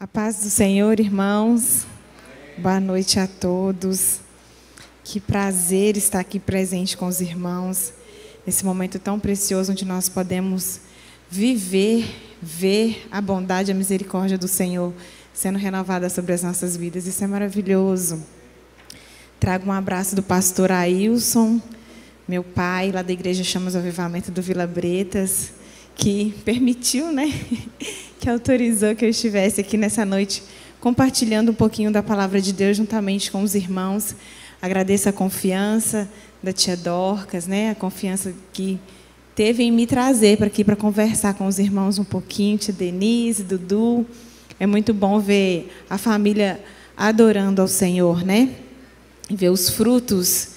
A paz do Senhor, irmãos. Boa noite a todos. Que prazer estar aqui presente com os irmãos, nesse momento tão precioso onde nós podemos viver, ver a bondade e a misericórdia do Senhor sendo renovada sobre as nossas vidas. Isso é maravilhoso. Trago um abraço do pastor Ailson, meu pai, lá da Igreja Chamas do Avivamento do Vila Bretas, que permitiu, que autorizou que eu estivesse aqui nessa noite compartilhando um pouquinho da palavra de Deus juntamente com os irmãos. Agradeço a confiança da tia Dorcas, a confiança que teve em me trazer para aqui para conversar com os irmãos um pouquinho, tia Denise, Dudu. É muito bom ver a família adorando ao Senhor, ver os frutos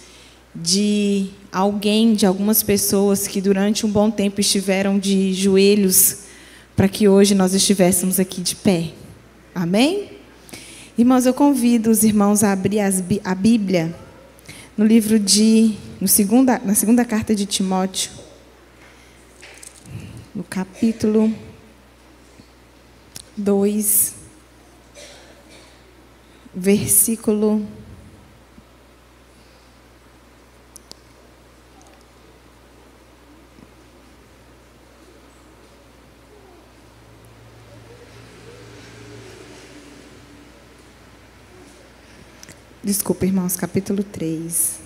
de alguém, de algumas pessoas que durante um bom tempo estiveram de joelhos para que hoje nós estivéssemos aqui de pé. Amém? Irmãos, eu convido os irmãos a abrir a Bíblia no livro na segunda carta de Timóteo, no capítulo 2, versículo 3.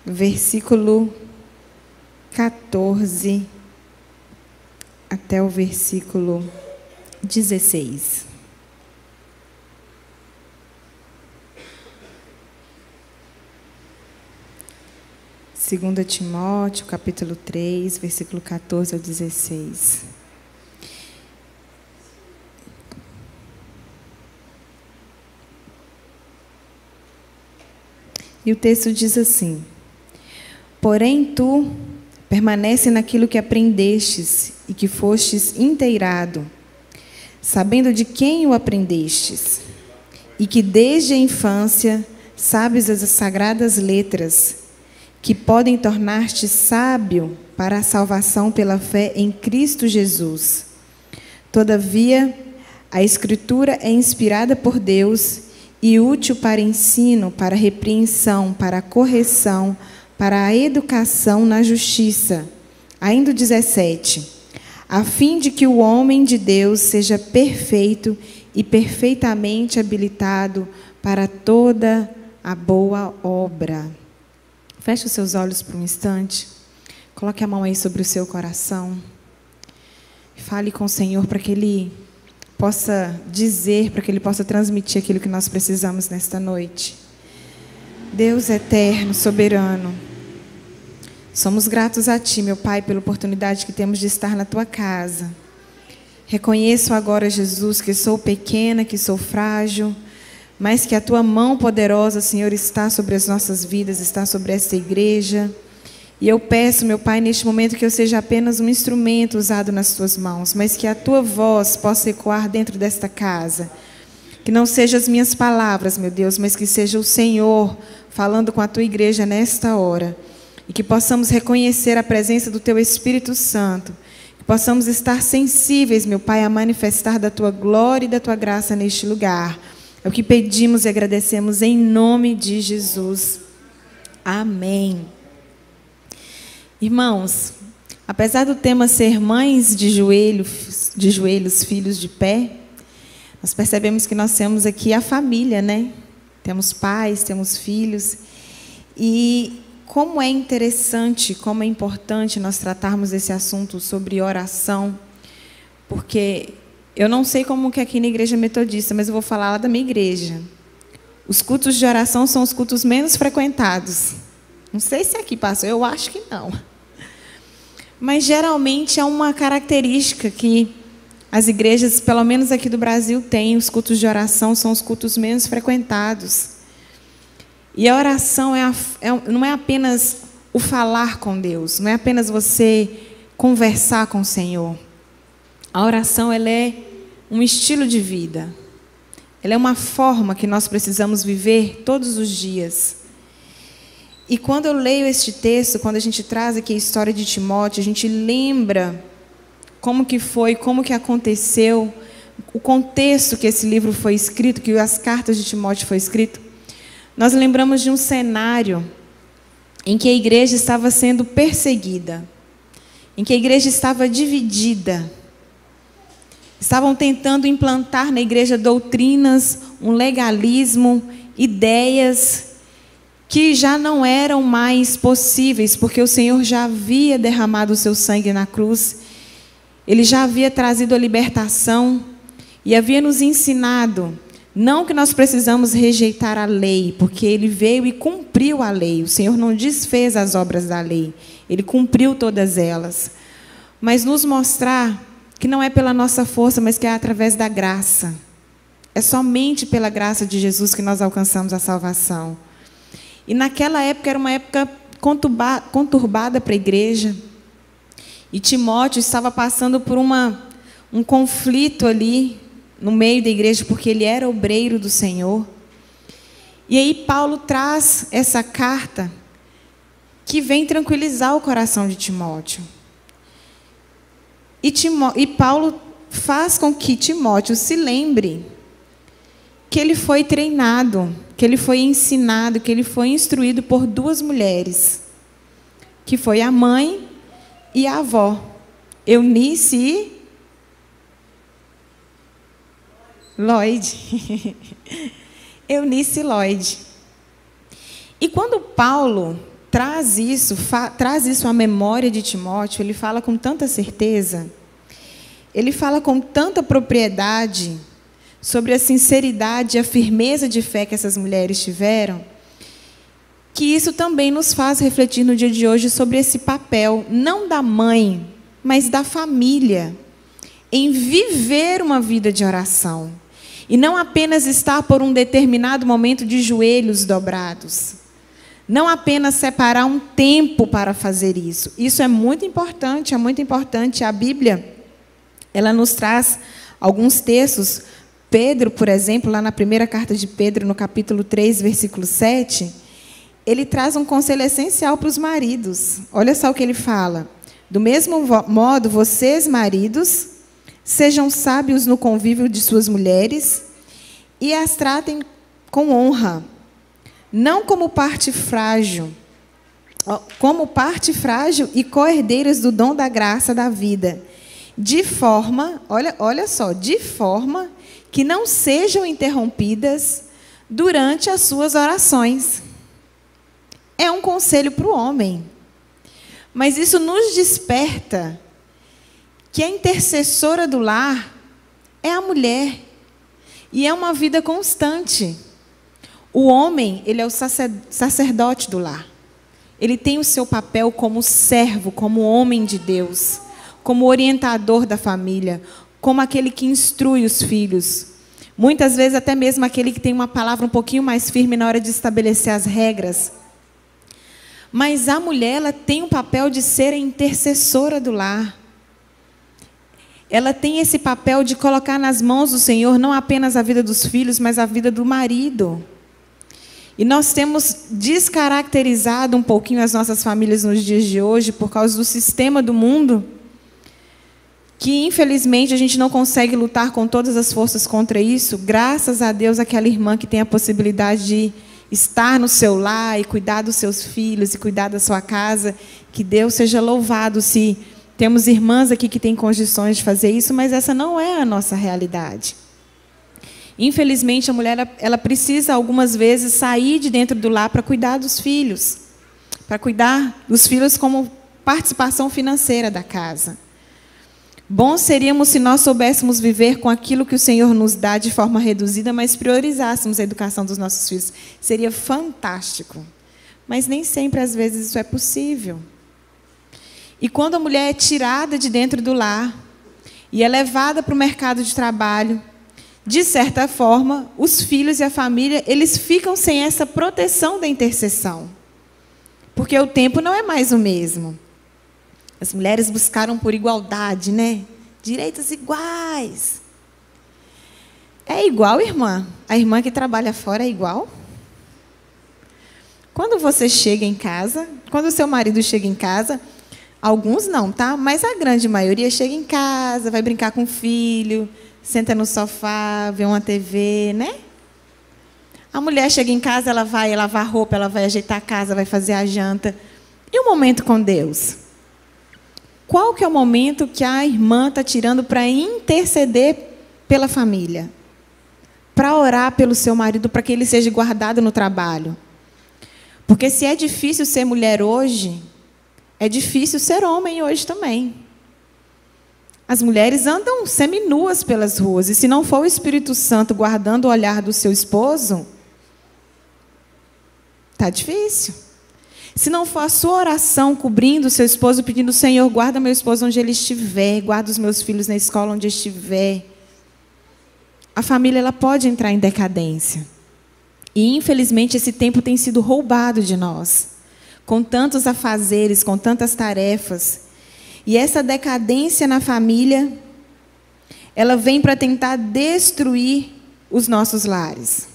Versículo 14 até o versículo 16. Segunda Timóteo, capítulo 3, versículo 14 ao 16. E o texto diz assim: porém tu permanece naquilo que aprendestes e que fostes inteirado, sabendo de quem o aprendestes, e que desde a infância sabes as sagradas letras, que podem tornar-te sábio para a salvação pela fé em Cristo Jesus. Todavia, a Escritura é inspirada por Deus e útil para ensino, para repreensão, para correção, para a educação na justiça. Ainda o 17. A fim de que o homem de Deus seja perfeito e perfeitamente habilitado para toda a boa obra. Feche os seus olhos por um instante. Coloque a mão aí sobre o seu coração. Fale com o Senhor para que Ele possa dizer, para que Ele possa transmitir aquilo que nós precisamos nesta noite. Deus eterno, soberano, somos gratos a Ti, meu Pai, pela oportunidade que temos de estar na Tua casa. Reconheço agora, Jesus, que sou pequena, que sou frágil, mas que a Tua mão poderosa, Senhor, está sobre as nossas vidas, está sobre esta igreja. E eu peço, meu Pai, neste momento que eu seja apenas um instrumento usado nas Tuas mãos, mas que a Tua voz possa ecoar dentro desta casa. Que não sejam as minhas palavras, meu Deus, mas que seja o Senhor falando com a Tua igreja nesta hora. E que possamos reconhecer a presença do Teu Espírito Santo. Que possamos estar sensíveis, meu Pai, a manifestar da Tua glória e da Tua graça neste lugar. É o que pedimos e agradecemos em nome de Jesus. Amém. Irmãos, apesar do tema ser mães de joelhos, filhos de pé, nós percebemos que nós temos aqui a família, Temos pais, temos filhos. E como é interessante, como é importante nós tratarmos esse assunto sobre oração, porque eu não sei como que é aqui na igreja metodista, mas eu vou falar lá da minha igreja. Os cultos de oração são os cultos menos frequentados. Não sei se aqui passou, eu acho que não. Mas, geralmente, é uma característica que as igrejas, pelo menos aqui do Brasil, têm. Os cultos de oração são os cultos menos frequentados. E a oração não é apenas o falar com Deus, não é apenas você conversar com o Senhor. A oração, ela é um estilo de vida. Ela é uma forma que nós precisamos viver todos os dias. E quando eu leio este texto, quando a gente traz aqui a história de Timóteo, a gente lembra como que foi, como que aconteceu, o contexto que esse livro foi escrito, que as cartas de Timóteo foi escrito. Nós lembramos de um cenário em que a igreja estava sendo perseguida, em que a igreja estava dividida. Estavam tentando implantar na igreja doutrinas, um legalismo, ideias que já não eram mais possíveis, porque o Senhor já havia derramado o seu sangue na cruz, Ele já havia trazido a libertação e havia nos ensinado, não que nós precisamos rejeitar a lei, porque Ele veio e cumpriu a lei, o Senhor não desfez as obras da lei, Ele cumpriu todas elas, mas nos mostrar que não é pela nossa força, mas que é através da graça, é somente pela graça de Jesus que nós alcançamos a salvação. E naquela época era uma época conturbada para a igreja. E Timóteo estava passando por um conflito ali no meio da igreja, porque ele era obreiro do Senhor. E aí Paulo traz essa carta que vem tranquilizar o coração de Timóteo. E Paulo faz com que Timóteo se lembre que ele foi treinado, que ele foi ensinado, que ele foi instruído por duas mulheres, que foi a mãe e a avó, Eunice e Lloyd. Eunice e Lloyd. E quando Paulo traz isso à memória de Timóteo, ele fala com tanta certeza, ele fala com tanta propriedade sobre a sinceridade e a firmeza de fé que essas mulheres tiveram, que isso também nos faz refletir no dia de hoje sobre esse papel, não da mãe, mas da família, em viver uma vida de oração. E não apenas estar por um determinado momento de joelhos dobrados. Não apenas separar um tempo para fazer isso. Isso é muito importante, é muito importante. A Bíblia, ela nos traz alguns textos. Pedro, por exemplo, lá na primeira carta de Pedro, no capítulo 3, versículo 7, ele traz um conselho essencial para os maridos. Olha só o que ele fala. Do mesmo modo, vocês, maridos, sejam sábios no convívio de suas mulheres e as tratem com honra, não como parte frágil e co-herdeiras do dom da graça da vida, de forma, olha só, de forma que não sejam interrompidas durante as suas orações. É um conselho para o homem. Mas isso nos desperta que a intercessora do lar é a mulher. E é uma vida constante. O homem, ele é o sacerdote do lar. Ele tem o seu papel como servo, como homem de Deus, como orientador da família, como aquele que instrui os filhos. Muitas vezes até mesmo aquele que tem uma palavra um pouquinho mais firme na hora de estabelecer as regras. Mas a mulher, ela tem o papel de ser a intercessora do lar. Ela tem esse papel de colocar nas mãos do Senhor não apenas a vida dos filhos, mas a vida do marido. E nós temos descaracterizado um pouquinho as nossas famílias nos dias de hoje por causa do sistema do mundo, que infelizmente a gente não consegue lutar com todas as forças contra isso. Graças a Deus, aquela irmã que tem a possibilidade de estar no seu lar e cuidar dos seus filhos e cuidar da sua casa, que Deus seja louvado se temos irmãs aqui que têm condições de fazer isso, mas essa não é a nossa realidade. Infelizmente, a mulher ela precisa algumas vezes sair de dentro do lar para cuidar dos filhos, para cuidar dos filhos como participação financeira da casa. Bom seríamos se nós soubéssemos viver com aquilo que o Senhor nos dá de forma reduzida, mas priorizássemos a educação dos nossos filhos. Seria fantástico. Mas nem sempre, às vezes, isso é possível. E quando a mulher é tirada de dentro do lar e é levada para o mercado de trabalho, de certa forma, os filhos e a família, eles ficam sem essa proteção da intercessão. Porque o tempo não é mais o mesmo. As mulheres buscaram por igualdade, né? Direitos iguais. É igual, irmã? A irmã que trabalha fora é igual? Quando você chega em casa, quando o seu marido chega em casa, alguns não, tá? Mas a grande maioria chega em casa, vai brincar com o filho, senta no sofá, vê uma TV, né? A mulher chega em casa, ela vai lavar roupa, ela vai ajeitar a casa, vai fazer a janta. E o momento com Deus? Qual que é o momento que a irmã está tirando para interceder pela família? Para orar pelo seu marido, para que ele seja guardado no trabalho? Porque se é difícil ser mulher hoje, é difícil ser homem hoje também. As mulheres andam seminuas pelas ruas, e se não for o Espírito Santo guardando o olhar do seu esposo, está difícil. Se não for a sua oração cobrindo o seu esposo, pedindo: Senhor, guarda meu esposo onde ele estiver, guarda os meus filhos na escola onde estiver, a família ela pode entrar em decadência. E, infelizmente, esse tempo tem sido roubado de nós, com tantos afazeres, com tantas tarefas. E essa decadência na família, ela vem para tentar destruir os nossos lares.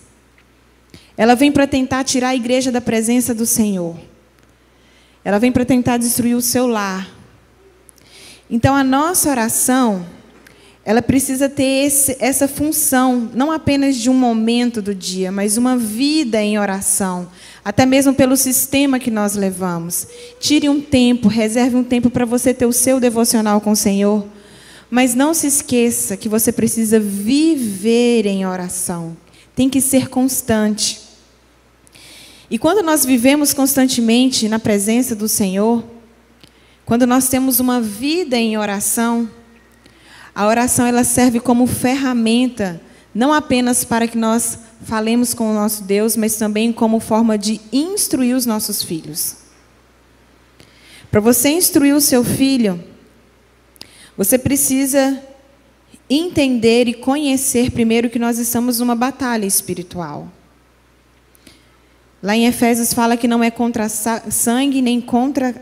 Ela vem para tentar tirar a igreja da presença do Senhor. Ela vem para tentar destruir o seu lar. Então, a nossa oração, ela precisa ter essa função, não apenas de um momento do dia, mas uma vida em oração, até mesmo pelo sistema que nós levamos. Tire um tempo, reserve um tempo para você ter o seu devocional com o Senhor, mas não se esqueça que você precisa viver em oração. Tem que ser constante. E quando nós vivemos constantemente na presença do Senhor, quando nós temos uma vida em oração, a oração ela serve como ferramenta, não apenas para que nós falemos com o nosso Deus, mas também como forma de instruir os nossos filhos. Para você instruir o seu filho, você precisa entender e conhecer primeiro que nós estamos numa batalha espiritual. Lá em Efésios fala que não é contra sangue,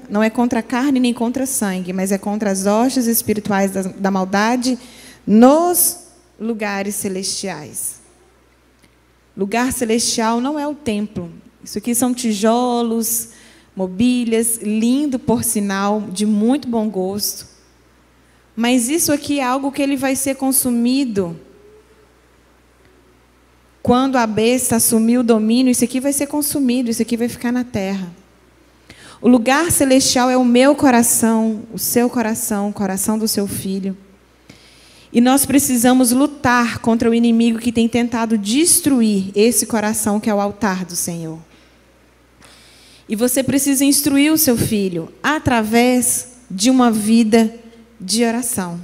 não é contra carne nem contra sangue, mas é contra as hostes espirituais da maldade nos lugares celestiais. Lugar celestial não é o templo. Isso aqui são tijolos, mobílias, lindo por sinal, de muito bom gosto. Mas isso aqui é algo que ele vai ser consumido. Quando a besta assumir o domínio, isso aqui vai ser consumido, isso aqui vai ficar na terra. O lugar celestial é o meu coração, o seu coração, o coração do seu filho. E nós precisamos lutar contra o inimigo que tem tentado destruir esse coração que é o altar do Senhor. E você precisa instruir o seu filho através de uma vida de oração.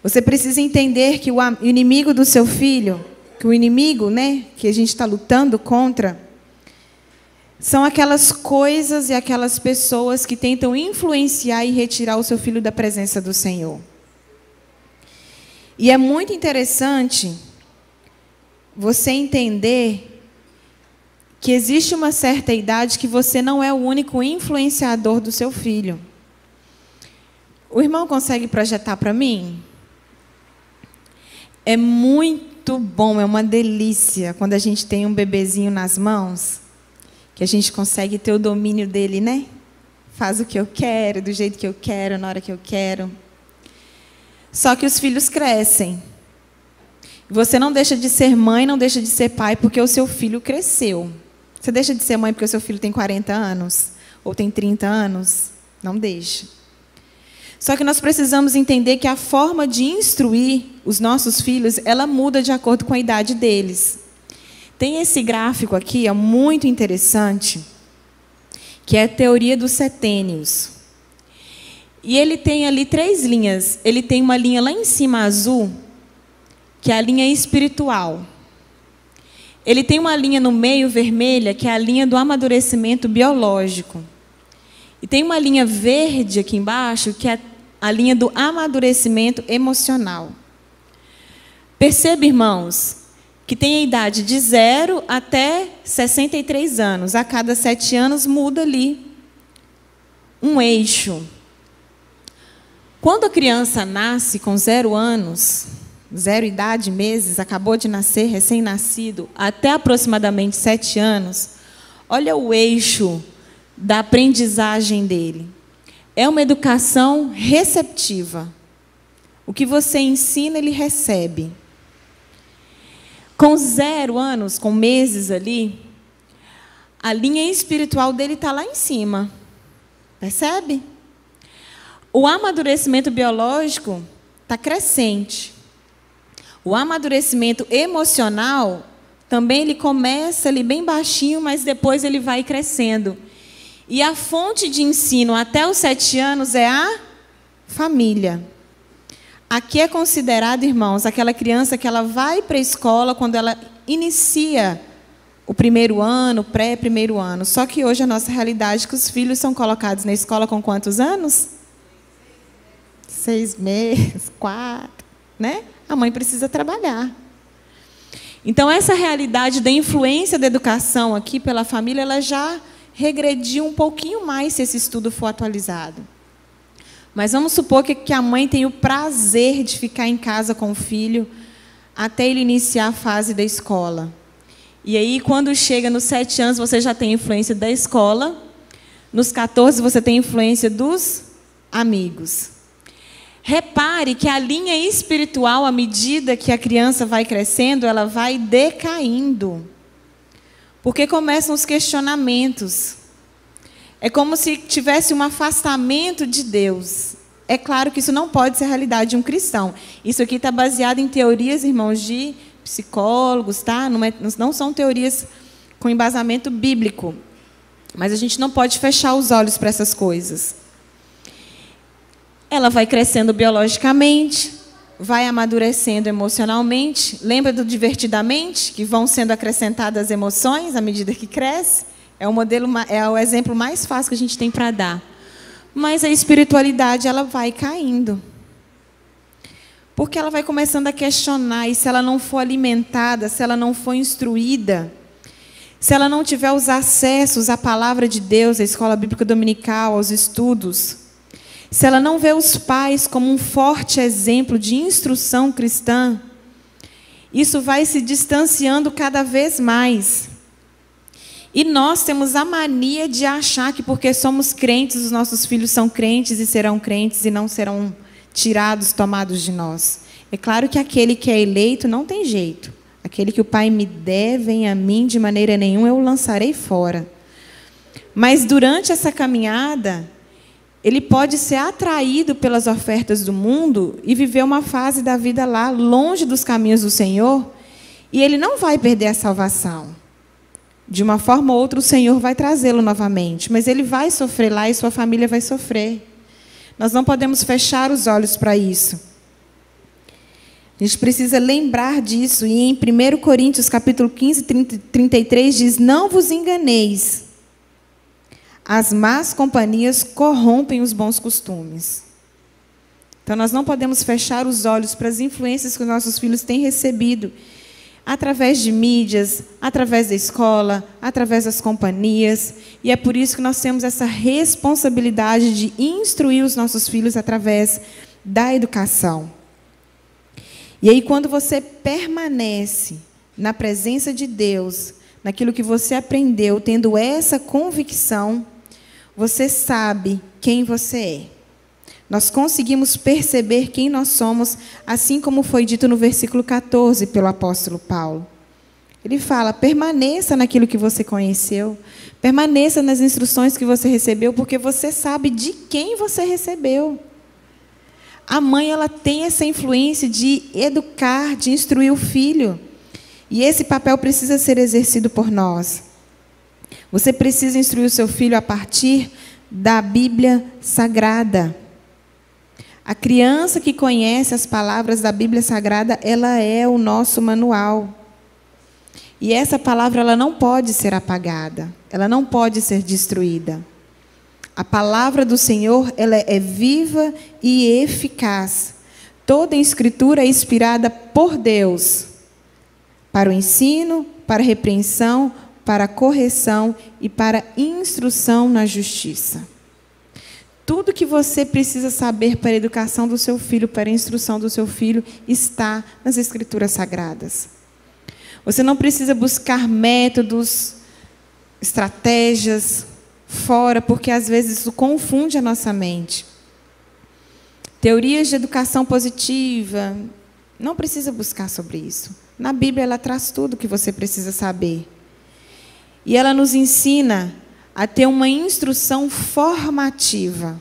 Você precisa entender que o inimigo do seu filho, que o inimigo, né, que a gente está lutando contra, são aquelas coisas e aquelas pessoas que tentam influenciar e retirar o seu filho da presença do Senhor. E é muito interessante você entender que existe uma certa idade que você não é o único influenciador do seu filho. O irmão consegue projetar para mim? É muito bom, é uma delícia quando a gente tem um bebezinho nas mãos, que a gente consegue ter o domínio dele, né? Faz o que eu quero, do jeito que eu quero, na hora que eu quero. Só que os filhos crescem. Você não deixa de ser mãe, não deixa de ser pai, porque o seu filho cresceu. Você deixa de ser mãe porque o seu filho tem 40 anos? Ou tem 30 anos? Não deixa. Só que nós precisamos entender que a forma de instruir os nossos filhos, ela muda de acordo com a idade deles. Tem esse gráfico aqui, é muito interessante, que é a teoria dos setênios. E ele tem ali 3 linhas. Ele tem uma linha lá em cima azul, que é a linha espiritual. Ele tem uma linha no meio vermelha, que é a linha do amadurecimento biológico. E tem uma linha verde aqui embaixo, que é a linha do amadurecimento emocional. Perceba, irmãos, que tem a idade de 0 até 63 anos. A cada 7 anos muda ali um eixo. Quando a criança nasce com 0 anos, 0 idade, meses, acabou de nascer, recém-nascido, até aproximadamente 7 anos, Olha o eixo da aprendizagem dele. É uma educação receptiva. O que você ensina, ele recebe. Com 0 anos, com meses ali, a linha espiritual dele está lá em cima. Percebe? O amadurecimento biológico está crescente. O amadurecimento emocional também ele começa ali bem baixinho, mas depois ele vai crescendo. E a fonte de ensino até os 7 anos é a família. Aqui é considerado, irmãos, aquela criança que ela vai para a escola quando ela inicia o primeiro ano, pré-primeiro ano. Só que hoje a nossa realidade é que os filhos são colocados na escola com quantos anos? 6 meses, 4, né? A mãe precisa trabalhar. Então, essa realidade da influência da educação aqui pela família, ela já regrediu um pouquinho mais se esse estudo for atualizado. Mas vamos supor que a mãe tem o prazer de ficar em casa com o filho até ele iniciar a fase da escola. E aí, quando chega nos 7 anos, você já tem influência da escola. Nos 14, você tem influência dos amigos. Repare que a linha espiritual, à medida que a criança vai crescendo, ela vai decaindo. Porque começam os questionamentos. É como se tivesse um afastamento de Deus. É claro que isso não pode ser a realidade de um cristão. Isso aqui está baseado em teorias, irmãos, de psicólogos, tá? Não são teorias com embasamento bíblico. Mas a gente não pode fechar os olhos para essas coisas. Ela vai crescendo biologicamente, vai amadurecendo emocionalmente. Lembra do divertidamente? Que vão sendo acrescentadas emoções à medida que cresce? É o exemplo mais fácil que a gente tem para dar. Mas a espiritualidade, ela vai caindo. Porque ela vai começando a questionar, e se ela não for alimentada, se ela não for instruída, se ela não tiver os acessos à palavra de Deus, à escola bíblica dominical, aos estudos, se ela não vê os pais como um forte exemplo de instrução cristã, isso vai se distanciando cada vez mais. E nós temos a mania de achar que porque somos crentes, os nossos filhos são crentes e serão crentes e não serão tirados, tomados de nós. É claro que aquele que é eleito não tem jeito. Aquele que o Pai me der, vem a mim, de maneira nenhuma eu o lançarei fora. Mas durante essa caminhada, ele pode ser atraído pelas ofertas do mundo e viver uma fase da vida lá, longe dos caminhos do Senhor, e ele não vai perder a salvação. De uma forma ou outra, o Senhor vai trazê-lo novamente, mas ele vai sofrer lá e sua família vai sofrer. Nós não podemos fechar os olhos para isso. A gente precisa lembrar disso. E em 1 Coríntios, capítulo 15, 33, diz: não vos enganeis. As más companhias corrompem os bons costumes. Então, nós não podemos fechar os olhos para as influências que os nossos filhos têm recebido, através de mídias, através da escola, através das companhias. E é por isso que nós temos essa responsabilidade de instruir os nossos filhos através da educação. E aí, quando você permanece na presença de Deus, naquilo que você aprendeu, tendo essa convicção, você sabe quem você é. Nós conseguimos perceber quem nós somos, assim como foi dito no versículo 14 pelo apóstolo Paulo. Ele fala: permaneça naquilo que você conheceu, permaneça nas instruções que você recebeu, porque você sabe de quem você recebeu. A mãe, ela tem essa influência de educar, de instruir o filho. E esse papel precisa ser exercido por nós. Você precisa instruir o seu filho a partir da Bíblia Sagrada. A criança que conhece as palavras da Bíblia Sagrada, ela é o nosso manual. E essa palavra, ela não pode ser apagada, ela não pode ser destruída. A palavra do Senhor, ela é viva e eficaz. Toda a Escritura é inspirada por Deus, para o ensino, para a repreensão, para a correção e para a instrução na justiça. Tudo que você precisa saber para a educação do seu filho, para a instrução do seu filho, está nas Escrituras Sagradas. Você não precisa buscar métodos estratégias fora, porque às vezes isso confunde a nossa mente. Teorias de educação positiva, não precisa buscar sobre isso. Na Bíblia ela traz tudo o que você precisa saber. E ela nos ensina a ter uma instrução formativa.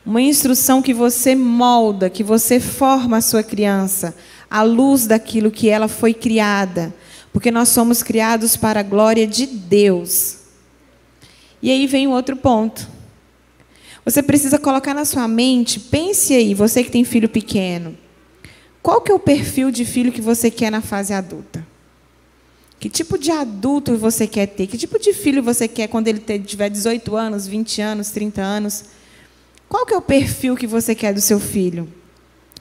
Uma instrução que você molda, que você forma a sua criança à luz daquilo que ela foi criada. Porque nós somos criados para a glória de Deus. E aí vem o outro ponto. Você precisa colocar na sua mente, pense aí, você que tem filho pequeno. Qual que é o perfil de filho que você quer na fase adulta? Que tipo de adulto você quer ter? Que tipo de filho você quer quando ele tiver 18 anos, 20 anos, 30 anos? Qual que é o perfil que você quer do seu filho?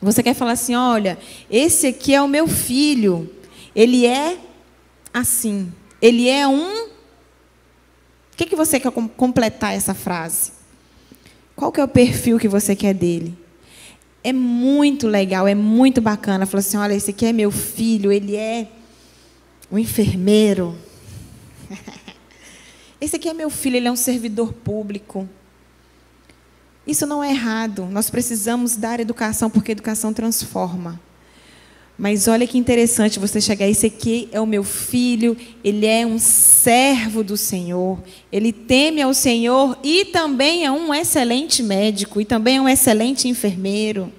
Você quer falar assim, olha, esse aqui é o meu filho. Ele é assim. Ele é um... O que você quer completar essa frase? Qual que é o perfil que você quer dele? É muito legal, é muito bacana. Falar assim, olha, esse aqui é meu filho, ele é um enfermeiro. Esse aqui é meu filho, ele é um servidor público. Isso não é errado. Nós precisamos dar educação, porque a educação transforma. Mas olha que interessante você chegar, esse aqui é o meu filho, ele é um servo do Senhor, ele teme ao Senhor e também é um excelente médico, e também é um excelente enfermeiro.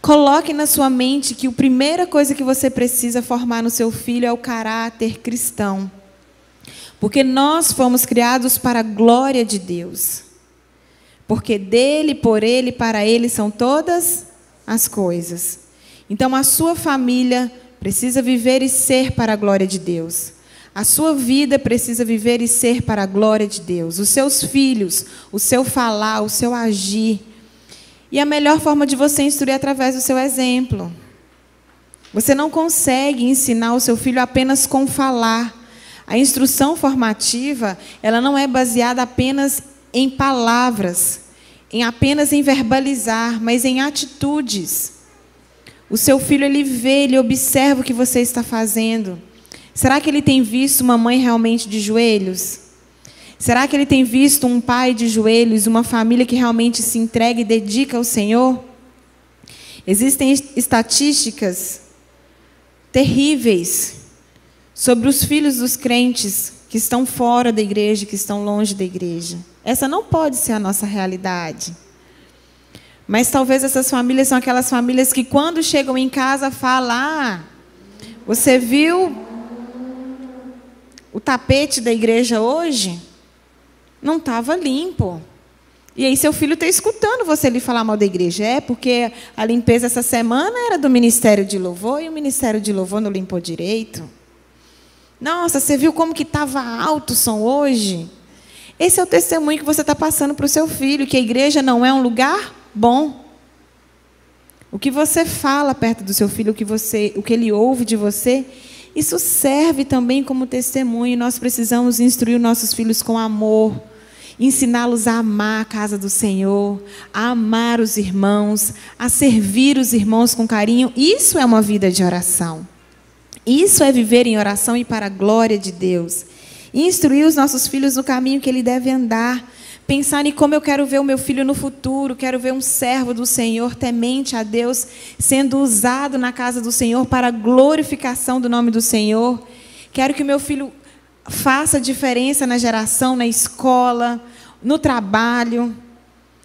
Coloque na sua mente que a primeira coisa que você precisa formar no seu filho é o caráter cristão. Porque nós fomos criados para a glória de Deus. Porque dele, por ele, para ele são todas as coisas. Então, a sua família precisa viver e ser para a glória de Deus. A sua vida precisa viver e ser para a glória de Deus. Os seus filhos, o seu falar, o seu agir. E a melhor forma de você instruir é através do seu exemplo. Você não consegue ensinar o seu filho apenas com falar. A instrução formativa, ela não é baseada apenas em palavras, apenas em verbalizar, mas em atitudes. O seu filho, ele vê, ele observa o que você está fazendo. Será que ele tem visto uma mãe realmente de joelhos? Será que ele tem visto um pai de joelhos, uma família que realmente se entrega e dedica ao Senhor? Existem estatísticas terríveis sobre os filhos dos crentes que estão fora da igreja, que estão longe da igreja. Essa não pode ser a nossa realidade. Mas talvez essas famílias são aquelas famílias que quando chegam em casa falam, você viu o tapete da igreja hoje? Não estava limpo. E aí seu filho está escutando você lhe falar mal da igreja. É porque a limpeza essa semana era do Ministério de Louvor e o Ministério de Louvor não limpou direito. Nossa, você viu como que estava alto o som hoje? Esse é o testemunho que você está passando para o seu filho, que a igreja não é um lugar bom. O que você fala perto do seu filho, o que ele ouve de você, isso serve também como testemunho. Nós precisamos instruir os nossos filhos com amor, ensiná-los a amar a casa do Senhor, a amar os irmãos, a servir os irmãos com carinho. Isso é uma vida de oração. Isso é viver em oração e para a glória de Deus. Instruir os nossos filhos no caminho que ele deve andar. Pensar em como eu quero ver o meu filho no futuro. Quero ver um servo do Senhor, temente a Deus, sendo usado na casa do Senhor para a glorificação do nome do Senhor. Quero que o meu filho faça diferença na geração, na escola, no trabalho.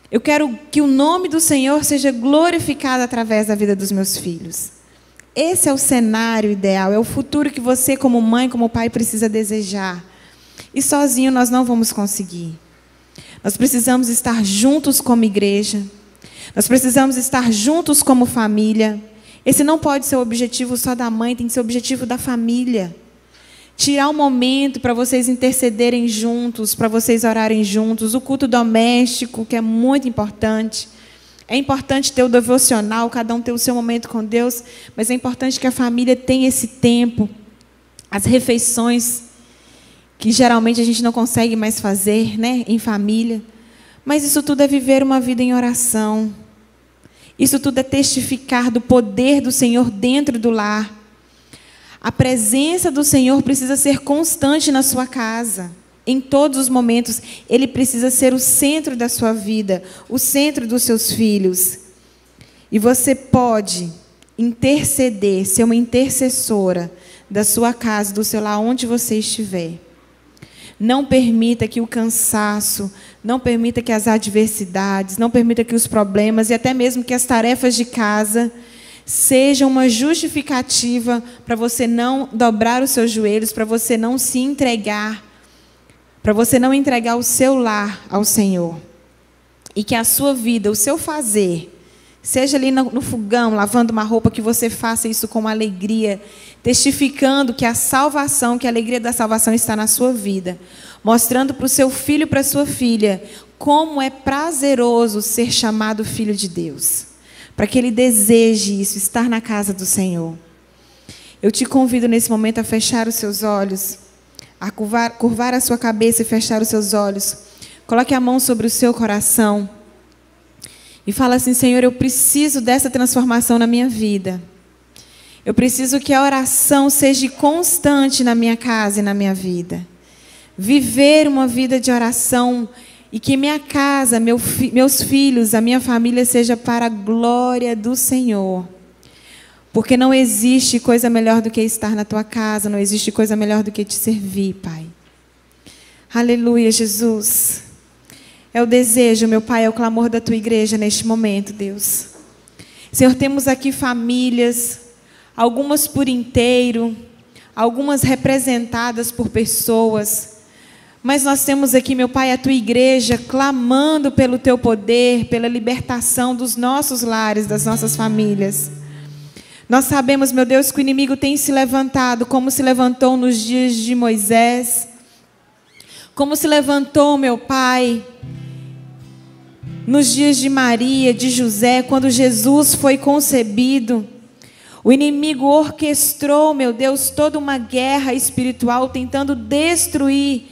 Eu quero que o nome do Senhor seja glorificado através da vida dos meus filhos. Esse é o cenário ideal, é o futuro que você, como mãe, como pai, precisa desejar. E sozinho nós não vamos conseguir. Nós precisamos estar juntos como igreja. Nós precisamos estar juntos como família. Esse não pode ser o objetivo só da mãe, tem que ser o objetivo da família. Tirar um momento para vocês intercederem juntos, para vocês orarem juntos. O culto doméstico, que é muito importante. É importante ter o devocional, cada um ter o seu momento com Deus, mas é importante que a família tenha esse tempo. As refeições, que geralmente a gente não consegue mais fazer, né, em família. Mas isso tudo é viver uma vida em oração. Isso tudo é testificar do poder do Senhor dentro do lar. A presença do Senhor precisa ser constante na sua casa. Em todos os momentos, Ele precisa ser o centro da sua vida, o centro dos seus filhos. E você pode interceder, ser uma intercessora da sua casa, do seu lar, onde você estiver. Não permita que o cansaço, não permita que as adversidades, não permita que os problemas e até mesmo que as tarefas de casa sejam uma justificativa para você não dobrar os seus joelhos, para você não se entregar, para você não entregar o seu lar ao Senhor. E que a sua vida, o seu fazer, seja ali no fogão, lavando uma roupa, que você faça isso com alegria, testificando que a salvação, que a alegria da salvação está na sua vida. Mostrando para o seu filho e para a sua filha como é prazeroso ser chamado filho de Deus. Para que ele deseje isso, estar na casa do Senhor. Eu te convido nesse momento a fechar os seus olhos, a curvar a sua cabeça e fechar os seus olhos. Coloque a mão sobre o seu coração e fala assim: Senhor, eu preciso dessa transformação na minha vida. Eu preciso que a oração seja constante na minha casa e na minha vida. Viver uma vida de oração e que minha casa, meus filhos, a minha família seja para a glória do Senhor. Porque não existe coisa melhor do que estar na tua casa, não existe coisa melhor do que te servir, Pai. Aleluia, Jesus. É o desejo, meu Pai, é o clamor da tua igreja neste momento, Deus. Senhor, temos aqui famílias, algumas por inteiro, algumas representadas por pessoas. Mas nós temos aqui, meu Pai, a tua igreja clamando pelo teu poder, pela libertação dos nossos lares, das nossas famílias. Nós sabemos, meu Deus, que o inimigo tem se levantado, como se levantou nos dias de Moisés, como se levantou, meu Pai, nos dias de Maria, de José, quando Jesus foi concebido. O inimigo orquestrou, meu Deus, toda uma guerra espiritual, tentando destruir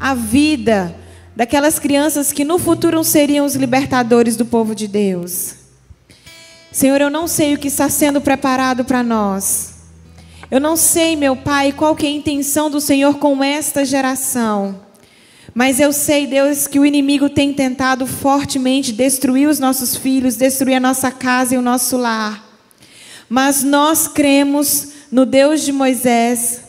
a vida daquelas crianças que no futuro seriam os libertadores do povo de Deus. Senhor, eu não sei o que está sendo preparado para nós. Eu não sei, meu Pai, qual que é a intenção do Senhor com esta geração. Mas eu sei, Deus, que o inimigo tem tentado fortemente destruir os nossos filhos, destruir a nossa casa e o nosso lar. Mas nós cremos no Deus de Moisés.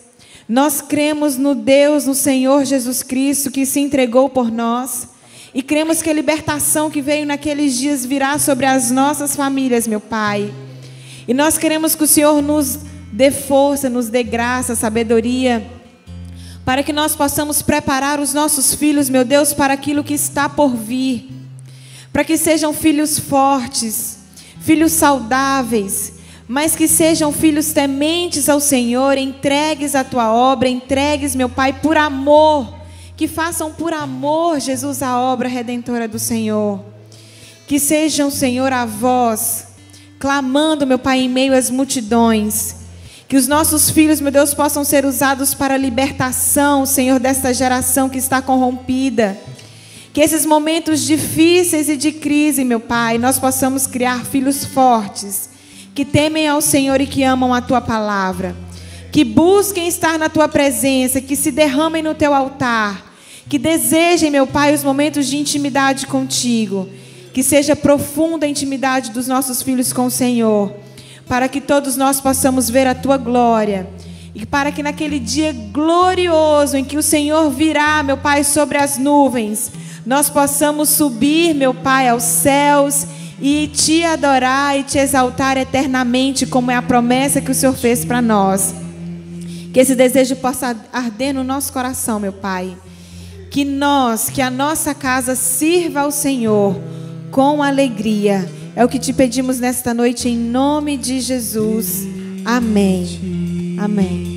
Nós cremos no Deus, no Senhor Jesus Cristo, que se entregou por nós. E cremos que a libertação que veio naqueles dias virá sobre as nossas famílias, meu Pai. E nós queremos que o Senhor nos dê força, nos dê graça, sabedoria, para que nós possamos preparar os nossos filhos, meu Deus, para aquilo que está por vir. Para que sejam filhos fortes, filhos saudáveis, mas que sejam filhos tementes ao Senhor, entregues à tua obra, entregues, meu Pai, por amor, que façam por amor, Jesus, a obra redentora do Senhor. Que sejam, Senhor, a voz, clamando, meu Pai, em meio às multidões. Que os nossos filhos, meu Deus, possam ser usados para a libertação, Senhor, desta geração que está corrompida. Que esses momentos difíceis e de crise, meu Pai, nós possamos criar filhos fortes, que temem ao Senhor e que amam a tua palavra, que busquem estar na tua presença, que se derramem no teu altar, que desejem, meu Pai, os momentos de intimidade contigo, que seja profunda a intimidade dos nossos filhos com o Senhor, para que todos nós possamos ver a tua glória, e para que naquele dia glorioso em que o Senhor virá, meu Pai, sobre as nuvens, nós possamos subir, meu Pai, aos céus e te adorar e te exaltar eternamente, como é a promessa que o Senhor fez para nós. Que esse desejo possa arder no nosso coração, meu Pai. Que a nossa casa sirva ao Senhor com alegria. É o que te pedimos nesta noite, em nome de Jesus. Amém. Amém.